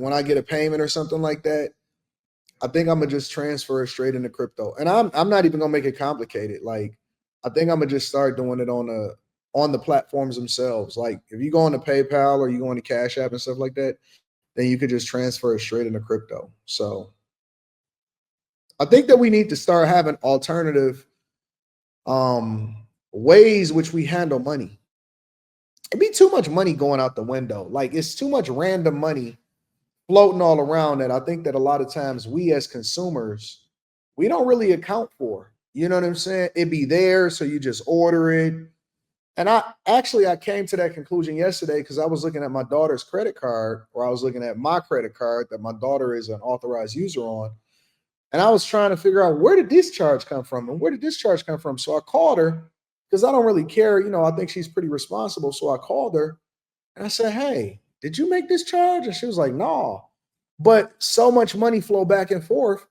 when I get a payment or something like that, I think I'm gonna just transfer it straight into crypto. And I'm not even gonna make it complicated. Like I think I'm gonna just start doing it on the platforms themselves. Like if you go on to PayPal or you go on to Cash App and stuff like that, then you could just transfer it straight into crypto. So I think that we need to start having alternative ways which we handle money. It'd be too much money going out the window. Like it's too much random money floating all around that I think that a lot of times we as consumers, we don't really account for. You know what I'm saying? It be there, so you just order it. And I came to that conclusion yesterday because I was looking at my daughter's credit card, or I was looking at my credit card that my daughter is an authorized user on. And I was trying to figure out where did this charge come from and where did this charge come from. So I called her because I don't really care. You know, I think she's pretty responsible. So I called her and I said, "Hey, did you make this charge?" And she was like, "No." But so much money flow back and forth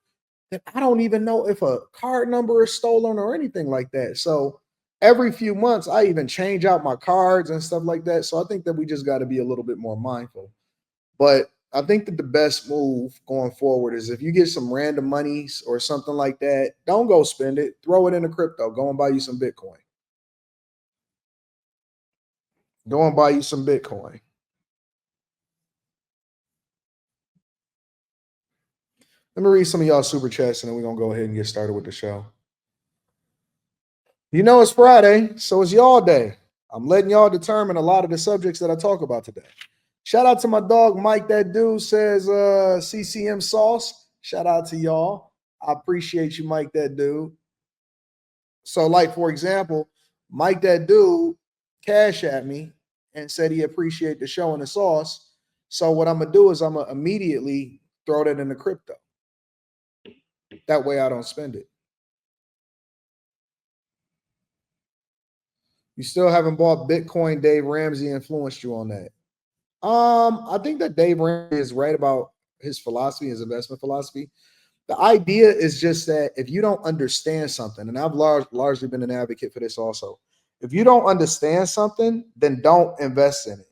that I don't even know if a card number is stolen or anything like that. So every few months, I even change out my cards and stuff like that. So I think that we just got to be a little bit more mindful. But I think that the best move going forward is if you get some random monies or something like that, don't go spend it. Throw it into crypto. Go and buy you some Bitcoin. Go and buy you some Bitcoin. Let me read some of y'all super chats and then we're going to go ahead and get started with the show. You know, it's Friday, so it's y'all day. I'm letting y'all determine a lot of the subjects that I talk about today. Shout out to my dog, Mike. That dude says CCM sauce. Shout out to y'all. I appreciate you, Mike, that dude. So, like, for example, Mike, that dude, cash at me and said he appreciate the show and the sauce. So what I'm going to do is I'm going to immediately throw that into crypto. That way I don't spend it. You still haven't bought Bitcoin. Dave Ramsey influenced you on that. I think that Dave Ramsey is right about his philosophy, his investment philosophy. The idea is just that if you don't understand something, and I've largely been an advocate for this also, if you don't understand something, then don't invest in it.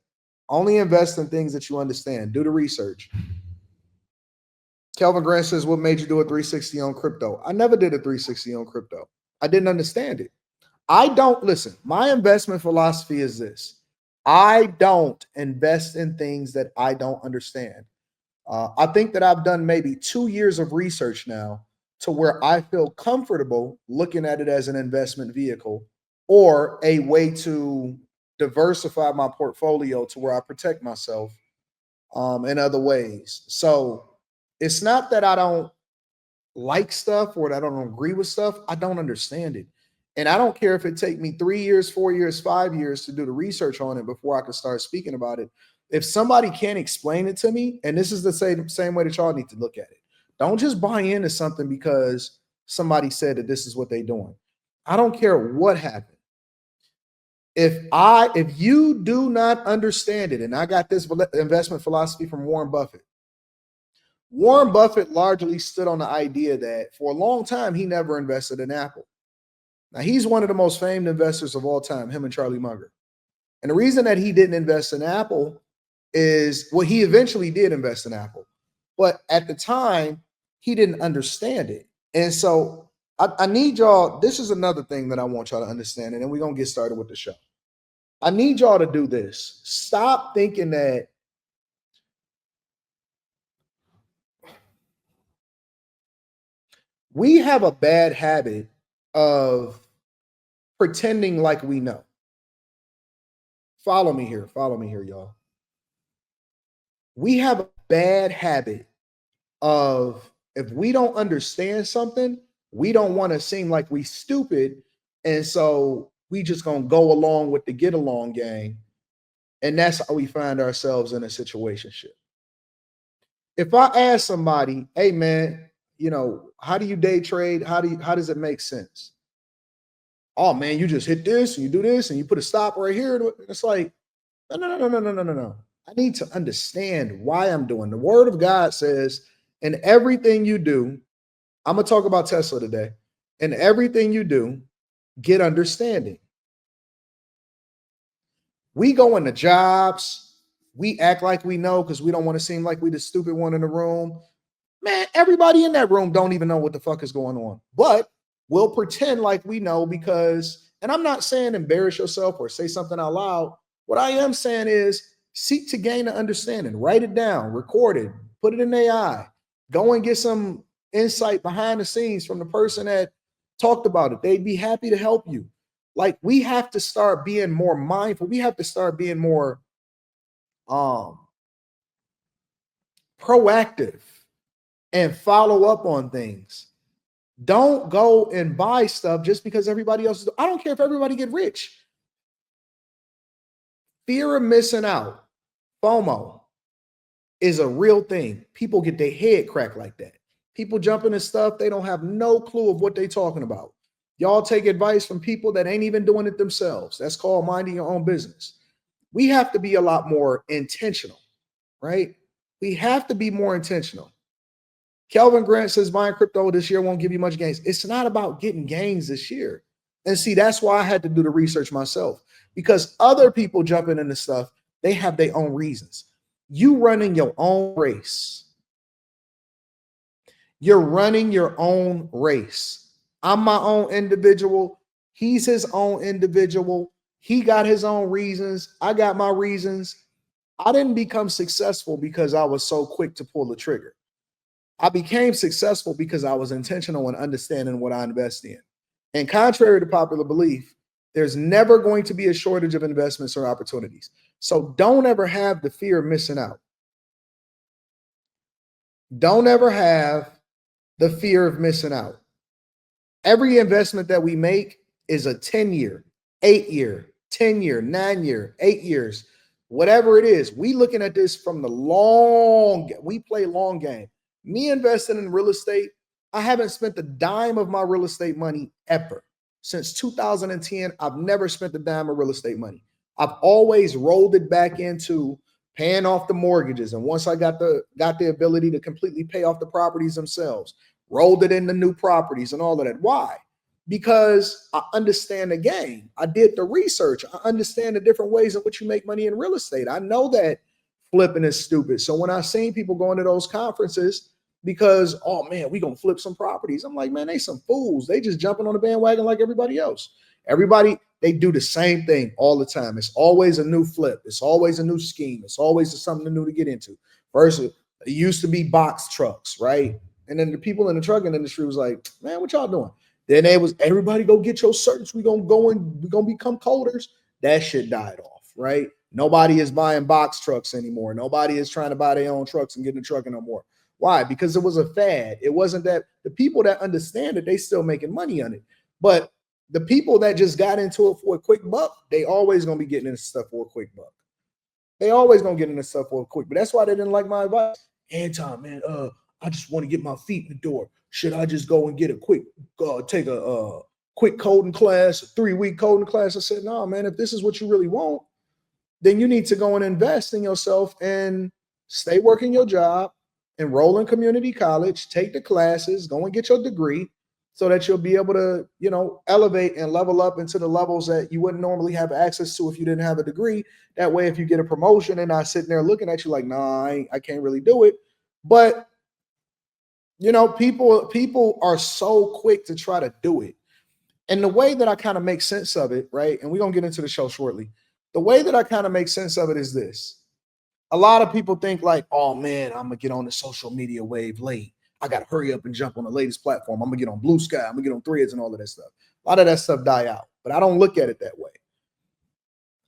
Only invest in things that you understand. Do the research. Kelvin Grant says, what made you do a 360 on crypto? I never did a 360 on crypto. I didn't understand it. I don't listen. My investment philosophy is this. I don't invest in things that I don't understand. I think that I've done maybe 2 years of research now to where I feel comfortable looking at it as an investment vehicle or a way to diversify my portfolio to where I protect myself in other ways. So it's not that I don't like stuff or that I don't agree with stuff. I don't understand it. And I don't care if it take me 3 years, 4 years, 5 years to do the research on it before I can start speaking about it. If somebody can't explain it to me, and this is the same way that y'all need to look at it. Don't just buy into something because somebody said that this is what they're doing. I don't care what happened. If you do not understand it, and I got this investment philosophy from Warren Buffett. Warren Buffett largely stood on the idea that for a long time, he never invested in Apple. Now, he's one of the most famed investors of all time, him and Charlie Munger. And the reason that he didn't invest in Apple is, well, he eventually did invest in Apple. But at the time, he didn't understand it. And so I need y'all, this is another thing that I want y'all to understand, and then we're going to get started with the show. I need y'all to do this. Stop thinking that we have a bad habit of pretending like we know. Follow me here, y'all. We have a bad habit of if we don't understand something, we don't want to seem like we stupid. And so we just gonna go along with the get along game. And that's how we find ourselves in a situationship. If I ask somebody, hey man, you know, how do you day trade? How does it make sense? Oh man, you just hit this and you do this and you put a stop right here. It's like, no. I need to understand why I'm doing. The word of God says, in everything you do, I'm going to talk about Tesla today. In everything you do, get understanding. We go into jobs, We act like we know because we don't want to seem like we the stupid one in the room. Man, everybody in that room don't even know what the fuck is going on. But we'll pretend like we know because, and I'm not saying embarrass yourself or say something out loud. What I am saying is seek to gain an understanding. Write it down, record it, put it in AI. Go and get some insight behind the scenes from the person that talked about it. They'd be happy to help you. Like we have to start being more mindful. We have to start being more um proactive and follow up on things. Don't go and buy stuff just because everybody else is. I don't care if everybody get rich. Fear of missing out, FOMO, is a real thing. People get their head cracked like that. People jump into stuff they don't have no clue of what they talking about. Y'all take advice from people that ain't even doing it themselves. That's called minding your own business. We have to be a lot more intentional, right? We have to be more intentional. Kelvin Grant says buying crypto this year won't give you much gains. It's not about getting gains this year. And see, that's why I had to do the research myself because other people jumping into stuff, they have their own reasons. You running your own race. You're running your own race. I'm my own individual. He's his own individual. He got his own reasons. I got my reasons. I didn't become successful because I was so quick to pull the trigger. I became successful because I was intentional in understanding what I invest in. And contrary to popular belief, there's never going to be a shortage of investments or opportunities. So don't ever have the fear of missing out. Don't ever have the fear of missing out. Every investment that we make is a 10-year, 8-year, 10-year, 9-year, 8 years, whatever it is. We looking at this from the long, we play long game. Me investing in real estate, I haven't spent a dime of my real estate money ever. Since 2010, I've never spent a dime of real estate money. I've always rolled it back into paying off the mortgages. And once I got the ability to completely pay off the properties themselves, rolled it into new properties and all of that. Why? Because I understand the game. I did the research. I understand the different ways in which you make money in real estate. I know that flipping is stupid. So when I seen people going to those conferences, because, oh man, we gonna flip some properties. I'm like, man, they some fools. They just jumping on the bandwagon like everybody else. Everybody, they do the same thing all the time. It's always a new flip. It's always a new scheme. It's always something new to get into. First, it used to be box trucks, right? And then the people in the trucking industry was like, man, what y'all doing? Then it was everybody go get your certs. We're gonna become coders. That shit died off, right? Nobody is buying box trucks anymore. Nobody is trying to buy their own trucks and get in the trucking no more. Why? Because it was a fad. It wasn't that the people that understand it, they still making money on it. But the people that just got into it for a quick buck, they always gonna be getting into stuff for a quick buck. They always gonna get into stuff for a quick. But that's why they didn't like my advice. Anton, man, I just want to get my feet in the door. Should I just go and get a quick, take a quick coding class, a 3-week coding class? I said, no, man, if this is what you really want, then you need to go and invest in yourself and stay working your job, enroll in community college, take the classes, go and get your degree so that you'll be able to, elevate and level up into the levels that you wouldn't normally have access to if you didn't have a degree. That way, if you get a promotion and not sitting there looking at you like, nah, I can't really do it. But, people are so quick to try to do it. And the way that I kind of make sense of it, right? And we're going to get into the show shortly. The way that I kind of make sense of it is this. A lot of people think like, oh man, I'm gonna get on the social media wave late. I gotta hurry up and jump on the latest platform. I'm gonna get on Blue Sky. I'm gonna get on Threads and all of that stuff. A lot of that stuff die out, but I don't look at it that way.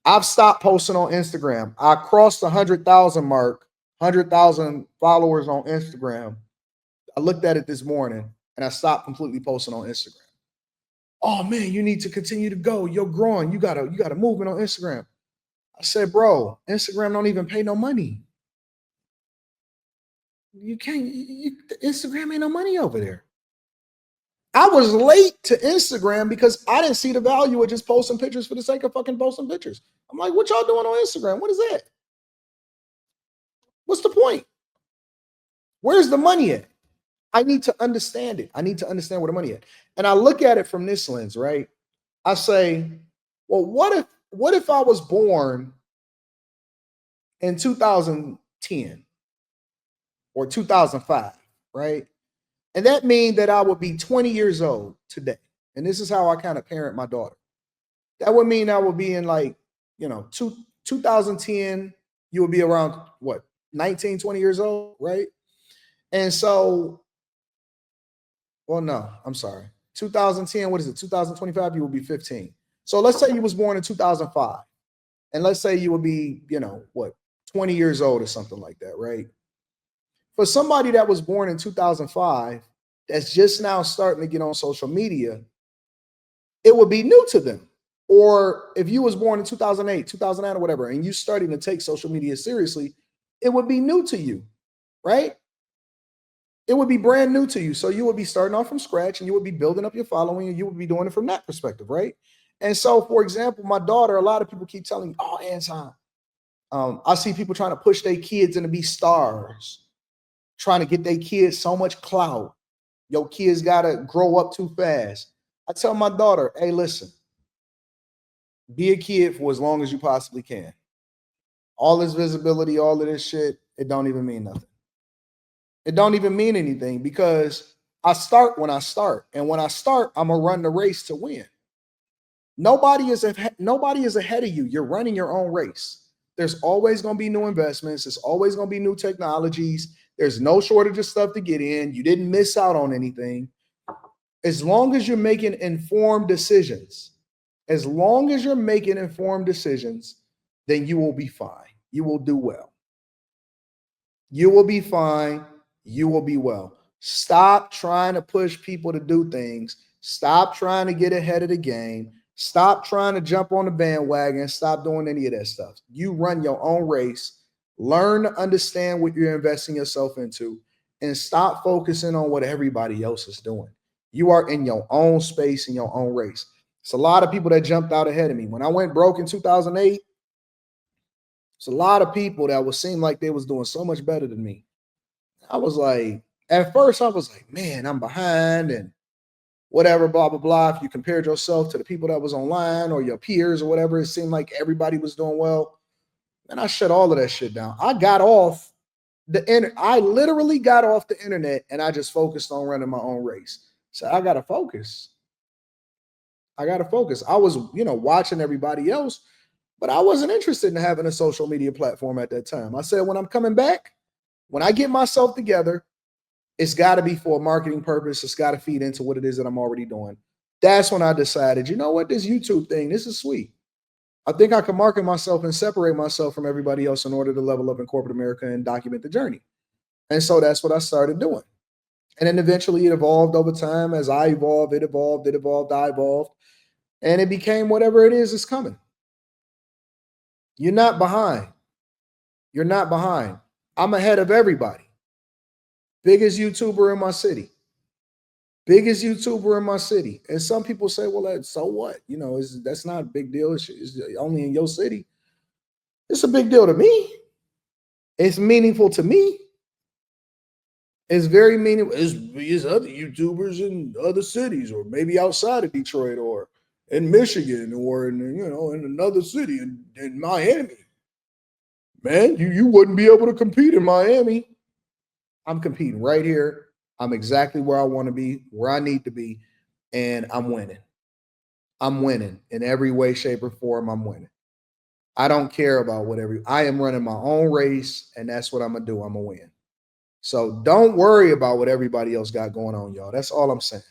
I've stopped posting on Instagram. I crossed the 100,000 mark, 100,000 followers on Instagram. I looked at it this morning and I stopped completely posting on Instagram. Oh man, you need to continue to go. You're growing. You got a movement on Instagram. I said, bro, Instagram don't even pay no money. You can't, Instagram ain't no money over there. I was late to Instagram because I didn't see the value of just posting pictures for the sake of fucking posting pictures. I'm like, what y'all doing on Instagram? What is that? What's the point? Where's the money at? I need to understand it. I need to understand where the money is. And I look at it from this lens, right? I say, well, what if I was born in 2010 or 2005, right? And that means that I would be 20 years old today. And this is how I kind of parent my daughter. That would mean I would be in like, 2010, you would be around what, 19, 20 years old, right? And so, well, no, I'm sorry. 2010, what is it? 2025, you will be 15. So let's say you was born in 2005. And let's say you would be, 20 years old or something like that, right? For somebody that was born in 2005, that's just now starting to get on social media, it would be new to them. Or if you was born in 2008, 2009 or whatever, and you starting to take social media seriously, it would be new to you, right? It would be brand new to you. So you would be starting off from scratch and you would be building up your following and you would be doing it from that perspective, right? And so, for example, my daughter, a lot of people keep telling me, oh, Anton, I see people trying to push their kids into be stars, trying to get their kids so much clout. Your kids got to grow up too fast. I tell my daughter, hey, listen, be a kid for as long as you possibly can. All this visibility, all of this shit, it don't even mean nothing. It don't even mean anything because I start when I start. And when I start, I'm going to run the race to win. Nobody is ahead of you. You're running your own race. There's always going to be new investments. There's always going to be new technologies. There's no shortage of stuff to get in. You didn't miss out on anything. As long as you're making informed decisions, then you will be fine. You will do well. You will be fine. You will be well. Stop trying to push people to do things. Stop trying to get ahead of the game. Stop trying to jump on the bandwagon. Stop doing any of that stuff. You run your own race. Learn to understand what you're investing yourself into and stop focusing on what everybody else is doing. You are in your own space, in your own race. It's a lot of people that jumped out ahead of me. When I went broke in 2008, it's a lot of people that would seem like they was doing so much better than me. I was like, at first I was like, man, I'm behind and whatever, blah, blah, blah. If you compared yourself to the people that was online or your peers or whatever, it seemed like everybody was doing well. And I shut all of that shit down. I literally got off the internet and I just focused on running my own race. So I got to focus. I was, watching everybody else, but I wasn't interested in having a social media platform at that time. I said, when I'm coming back, when I get myself together, it's got to be for a marketing purpose. It's got to feed into what it is that I'm already doing. That's when I decided, you know what, this YouTube thing, this is sweet. I think I can market myself and separate myself from everybody else in order to level up in corporate America and document the journey. And so that's what I started doing. And then eventually it evolved over time. As I evolved, it evolved, I evolved. And it became whatever it is coming. You're not behind. You're not behind. I'm ahead of everybody. Biggest YouTuber in my city. And some people say, well, so what? That's not a big deal. It's only in your city. It's a big deal to me. It's meaningful to me. It's very meaningful. It's other YouTubers in other cities or maybe outside of Detroit or in Michigan or in another city in Miami. Man, you wouldn't be able to compete in Miami. I'm competing right here. I'm exactly where I want to be, where I need to be, and I'm winning. I'm winning in every way, shape, or form. I'm winning. I don't care about whatever. I am running my own race, and that's what I'm going to do. I'm going to win. So don't worry about what everybody else got going on, y'all. That's all I'm saying.